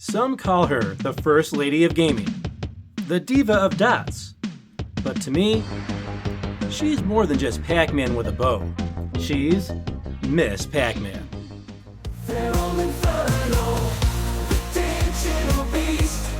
Some call her the First Lady of Gaming, the Diva of Dots. But to me, she's more than just Pac-Man with a bow. She's Miss Pac-Man. FeralInferno, the digital beast.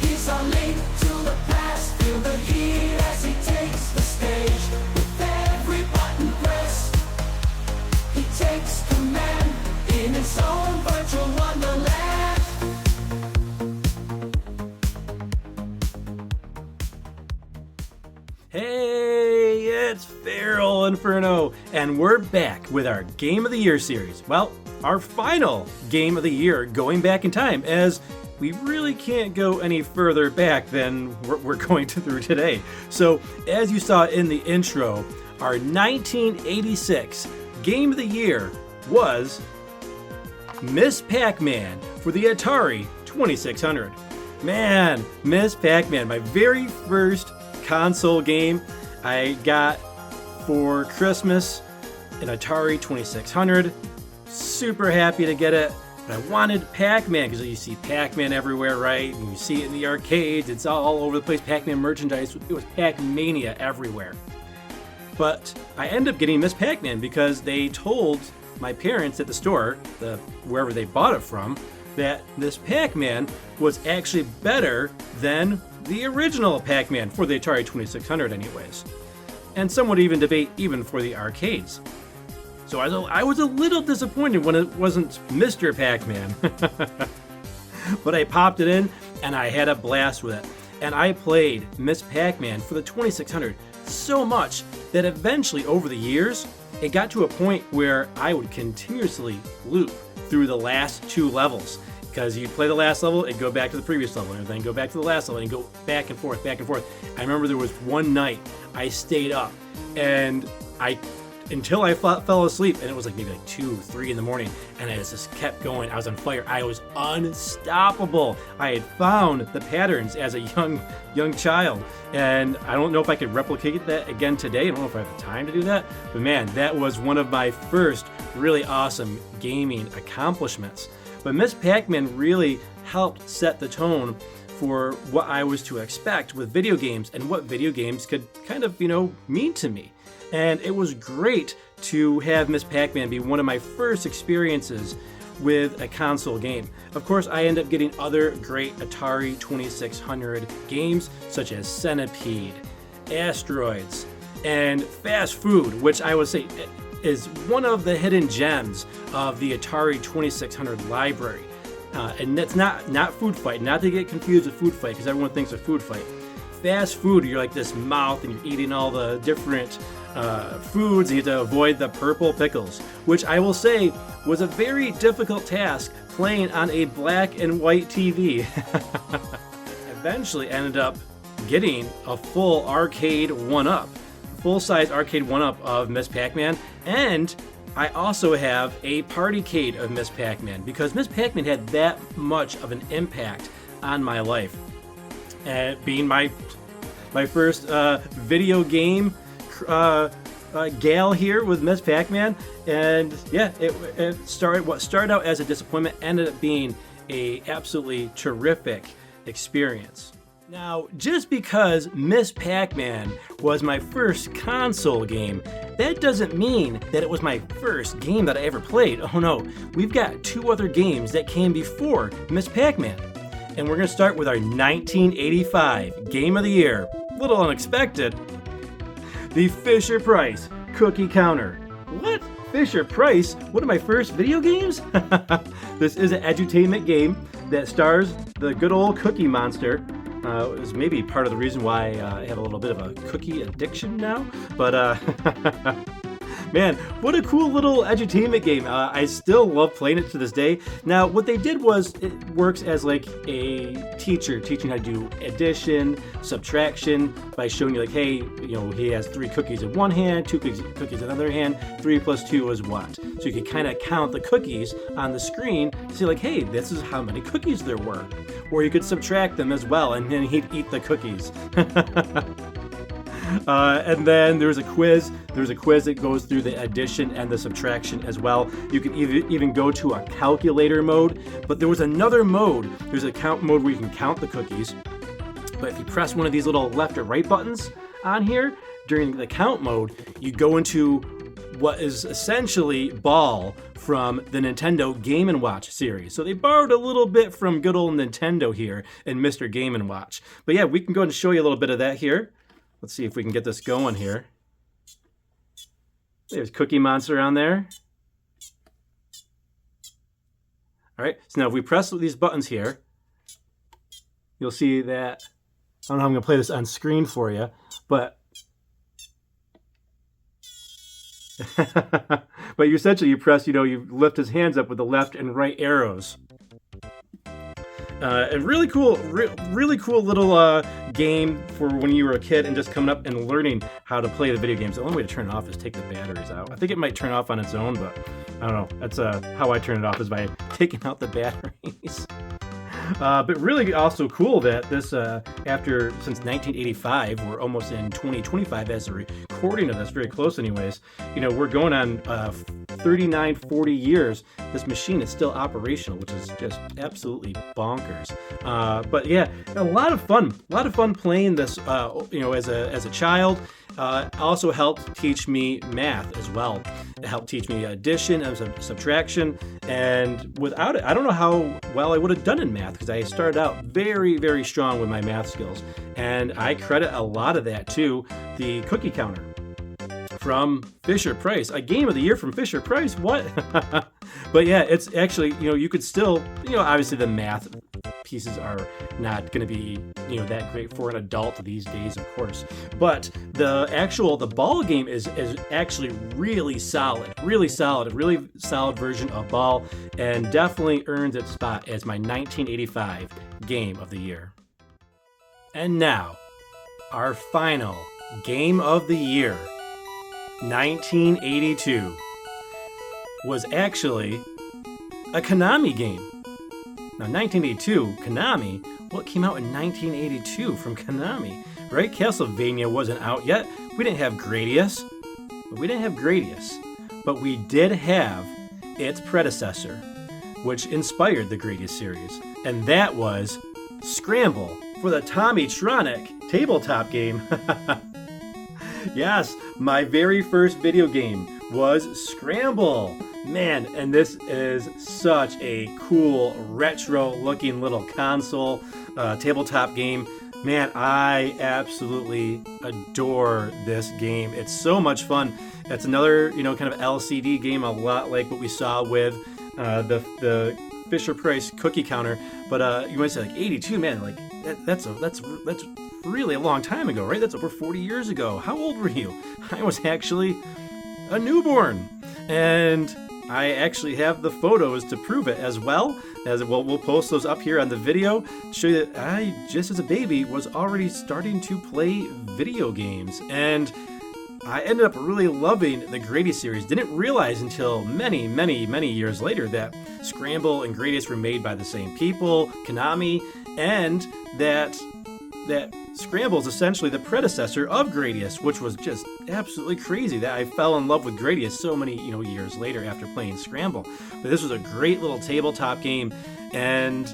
He's our link to the past. Feel the heat as he takes the stage. With every button press, he takes command in his own virtual wonderland. Hey, it's FeralInferno, and we're back with our Game of the Year series. Well, our final Game of the Year going back in time, as we really can't go any further back than we're going through today. So, as you saw in the intro, our 1986 Game of the Year was Miss Pac-Man for the Atari 2600. Man, Miss Pac-Man, my very first console game I got for Christmas, an Atari 2600. Super happy to get it, but I wanted Pac-Man because you see Pac-Man everywhere, right? And you see it in the arcades, it's all over the place. Pac-Man merchandise, it was Pac-Mania everywhere. But I ended up getting Miss Pac-Man because they told my parents at the store, wherever they bought it from, that this Pac-Man was actually better than the original Pac-Man for the Atari 2600 anyways. And some would even debate even for the arcades. So I was a little disappointed when it wasn't Mr. Pac-Man. But I popped it in and I had a blast with it. And I played Miss Pac-Man for the 2600 so much that eventually over the years, it got to a point where I would continuously loop through the last two levels. Because you play the last level and go back to the previous level, and then go back to the last level and go back and forth, back and forth. I remember there was one night I stayed up and until I fell asleep, and it was like maybe like 2, 3 in the morning, and I just kept going. I was on fire. I was unstoppable. I had found the patterns as a young child, and I don't know if I could replicate that again today. I don't know if I have the time to do that, but man, that was one of my first really awesome gaming accomplishments. But Miss Pac-Man really helped set the tone for what I was to expect with video games and what video games could kind of, mean to me. And it was great to have Miss Pac-Man be one of my first experiences with a console game. Of course, I ended up getting other great Atari 2600 games such as Centipede, Asteroids, and Fast Food, which I would say is one of the hidden gems of the Atari 2600 library. And that's not Food Fight, not to get confused with Food Fight, because everyone thinks of Food Fight. Fast food, you're like this mouth and you're eating all the different foods, and you have to avoid the purple pickles, which I will say was a very difficult task playing on a black and white TV. Eventually ended up getting a full arcade 1-up. Full-size arcade 1-up of Miss Pac-Man, and I also have a partycade of Miss Pac-Man because Miss Pac-Man had that much of an impact on my life. Being my first video game gal here with Miss Pac-Man, and yeah, it started what started out as a disappointment ended up being a absolutely terrific experience. Now, just because Miss Pac-Man was my first console game, that doesn't mean that it was my first game that I ever played. Oh no, we've got 2 other games that came before Miss Pac-Man. And we're going to start with our 1985 Game of the Year. A little unexpected. The Fisher-Price Cookie Counter. What? Fisher-Price? One of my first video games? This is an edutainment game that stars the good old Cookie Monster. It was maybe part of the reason why I have a little bit of a cookie addiction now. But, man, what a cool little edutainment game. I still love playing it to this day. Now, what they did was it works as like a teacher teaching how to do addition, subtraction, by showing you like, hey, he has 3 cookies in one hand, 2 cookies in the other hand, 3 plus 2 is what? So you could kind of count the cookies on the screen to see like, hey, this is how many cookies there were. Or you could subtract them as well, and then he'd eat the cookies. And then there's a quiz. There's a quiz that goes through the addition and the subtraction as well. You can even go to a calculator mode. But there was another mode. There's a count mode where you can count the cookies. But if you press one of these little left or right buttons on here, during the count mode, you go into what is essentially Ball from the Nintendo Game & Watch series. So they borrowed a little bit from good old Nintendo here in Mr. Game & Watch. But yeah, we can go and show you a little bit of that here. Let's see if we can get this going here. There's Cookie Monster on there. All right, so now if we press these buttons here, you'll see that, I don't know how I'm gonna play this on screen for you, but but you essentially you press, you lift his hands up with the left and right arrows. And really cool little game for when you were a kid and just coming up and learning how to play the video games. The only way to turn it off is take the batteries out. I think it might turn off on its own, but I don't know. That's how I turn it off, is by taking out the batteries. But really also cool that this, since 1985, we're almost in 2025 as a recording of this, very close anyways. We're going on 39, 40 years. This machine is still operational, which is just absolutely bonkers. But yeah, a lot of fun playing this, as a child. Also helped teach me math as well. It helped teach me addition and subtraction, and without it, I don't know how well I would have done in math, because I started out very, very strong with my math skills, and I credit a lot of that to the cookie counter from Fisher-Price. A game of the year from Fisher-Price, what? But yeah, it's actually, you could still, obviously the math pieces are not going to be, that great for an adult these days, of course. But the ball game is actually really solid, a really solid version of Ball, and definitely earns its spot as my 1985 game of the year. And now, our final game of the year, 1982, was actually a Konami game. Now, 1982, Konami, what came out in 1982 from Konami, right? Castlevania wasn't out yet. We didn't have Gradius, but we did have its predecessor, which inspired the Gradius series, and that was Scramble for the Tommytronic tabletop game. Yes, my very first video game was Scramble. Man, and this is such a cool, retro-looking little console tabletop game. Man, I absolutely adore this game. It's so much fun. It's another, kind of LCD game, a lot like what we saw with the Fisher-Price cookie counter. But you might say, 82, man, that's really a long time ago, right? That's over 40 years ago. How old were you? I was actually a newborn, and I actually have the photos to prove it as well. We'll post those up here on the video to show you that I, just as a baby, was already starting to play video games. And I ended up really loving the Gradius series. Didn't realize until many, many, many years later that Scramble and Gradius were made by the same people, Konami, and that Scramble is essentially the predecessor of Gradius, which was just absolutely crazy that I fell in love with Gradius so many years later after playing Scramble. But this was a great little tabletop game, and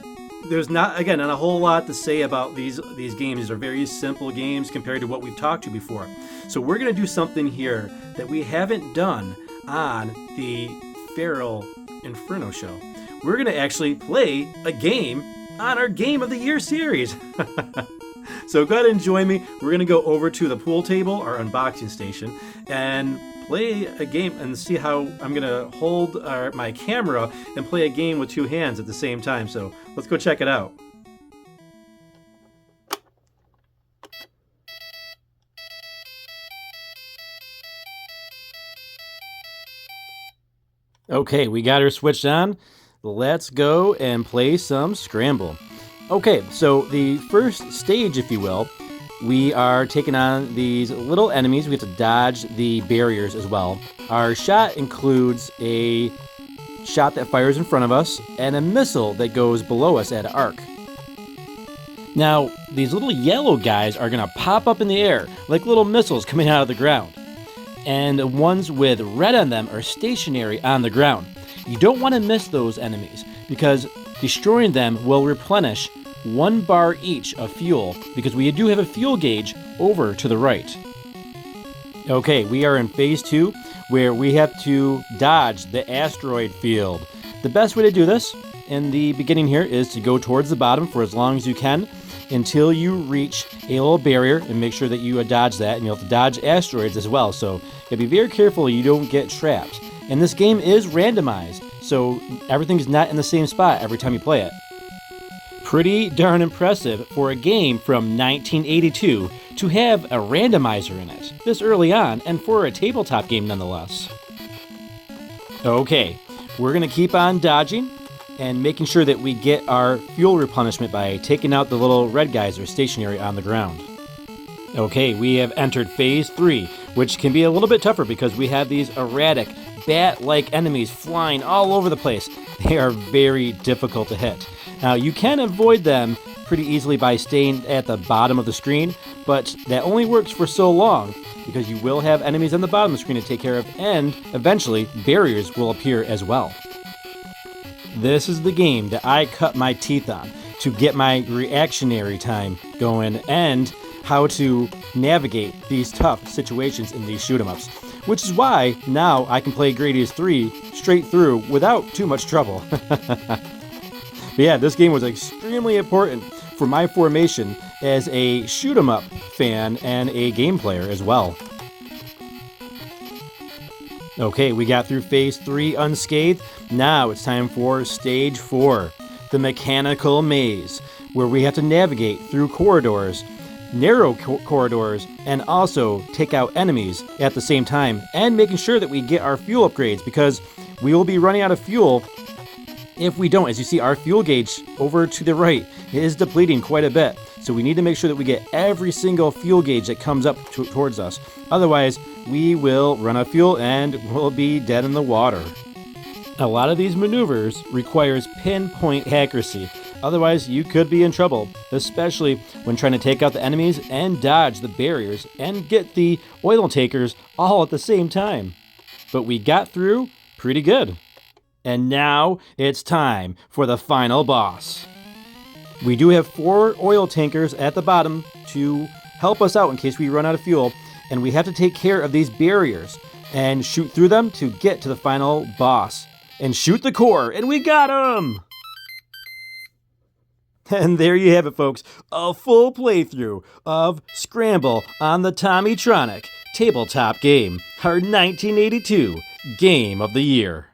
there's not a whole lot to say about these games. These are very simple games compared to what we've talked to before. So we're going to do something here that we haven't done on the FeralInferno show. We're going to actually play a game on our Game of the Year series. So go ahead and join me. We're going to go over to the pool table, our unboxing station, and play a game and see how I'm going to hold my camera and play a game with two hands at the same time. So let's go check it out. Okay, we got her switched on. Let's go and play some Scramble. Okay, so the first stage, if you will, we are taking on these little enemies. We have to dodge the barriers as well. Our shot includes a shot that fires in front of us and a missile that goes below us at an arc. Now, these little yellow guys are going to pop up in the air like little missiles coming out of the ground. And the ones with red on them are stationary on the ground. You don't want to miss those enemies because destroying them will replenish 1 bar each of fuel, because we do have a fuel gauge over to the right. Okay, we are in phase 2, where we have to dodge the asteroid field. The best way to do this in the beginning here is to go towards the bottom for as long as you can until you reach a little barrier, and make sure that you dodge that, and you'll have to dodge asteroids as well, so you gotta be very careful you don't get trapped. And this game is randomized, so everything's not in the same spot every time you play it. Pretty darn impressive for a game from 1982 to have a randomizer in it this early on, and for a tabletop game nonetheless. Okay, we're going to keep on dodging and making sure that we get our fuel replenishment by taking out the little red guys that are stationary on the ground. Okay, we have entered phase 3, which can be a little bit tougher because we have these erratic, bat-like enemies flying all over the place. They are very difficult to hit. Now, you can avoid them pretty easily by staying at the bottom of the screen, but that only works for so long because you will have enemies on the bottom of the screen to take care of, and eventually barriers will appear as well. This is the game that I cut my teeth on to get my reactionary time going and how to navigate these tough situations in these shoot-em-ups, which is why now I can play Gradius 3 straight through without too much trouble. But yeah, this game was extremely important for my formation as a shoot-em-up fan and a game player as well. Okay, we got through phase 3 unscathed. Now it's time for stage 4, the mechanical maze, where we have to navigate through corridors, narrow corridors, and also take out enemies at the same time, and making sure that we get our fuel upgrades, because we will be running out of fuel if we don't. As you see, our fuel gauge over to the right is depleting quite a bit, so we need to make sure that we get every single fuel gauge that comes up towards us. Otherwise, we will run out of fuel and we'll be dead in the water. A lot of these maneuvers requires pinpoint accuracy. Otherwise, you could be in trouble, especially when trying to take out the enemies and dodge the barriers and get the oil takers all at the same time. But we got through pretty good. And now it's time for the final boss. We do have 4 oil tankers at the bottom to help us out in case we run out of fuel, and we have to take care of these barriers and shoot through them to get to the final boss. And shoot the core, and we got him! And there you have it, folks, a full playthrough of Scramble on the Tommytronic tabletop game, our 1982 Game of the Year.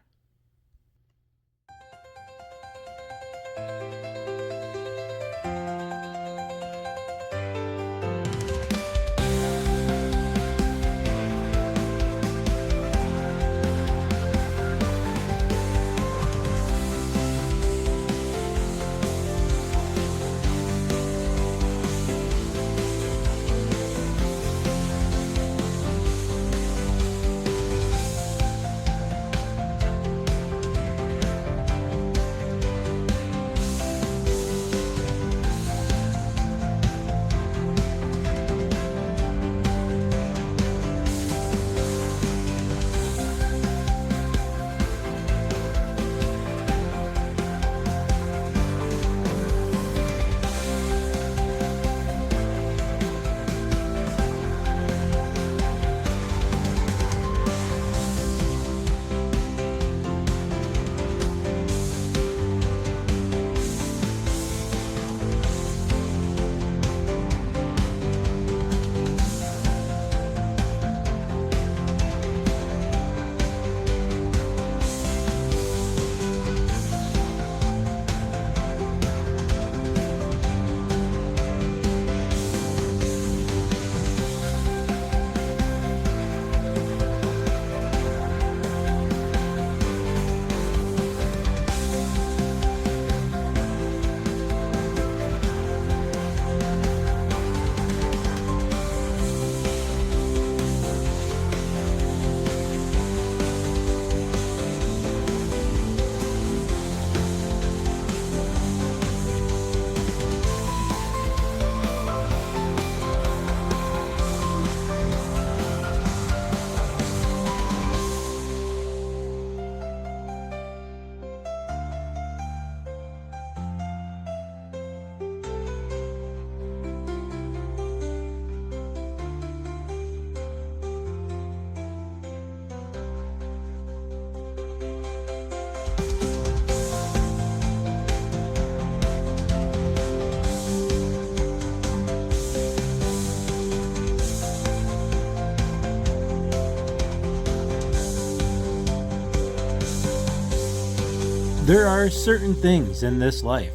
There are certain things in this life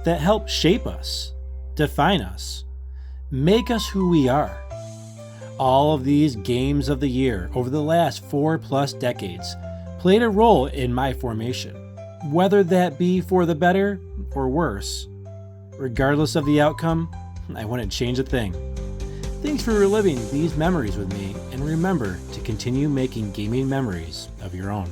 that help shape us, define us, make us who we are. All of these games of the year over the last 4+ decades played a role in my formation, whether that be for the better or worse. Regardless of the outcome, I wouldn't change a thing. Thanks for reliving these memories with me, and remember to continue making gaming memories of your own.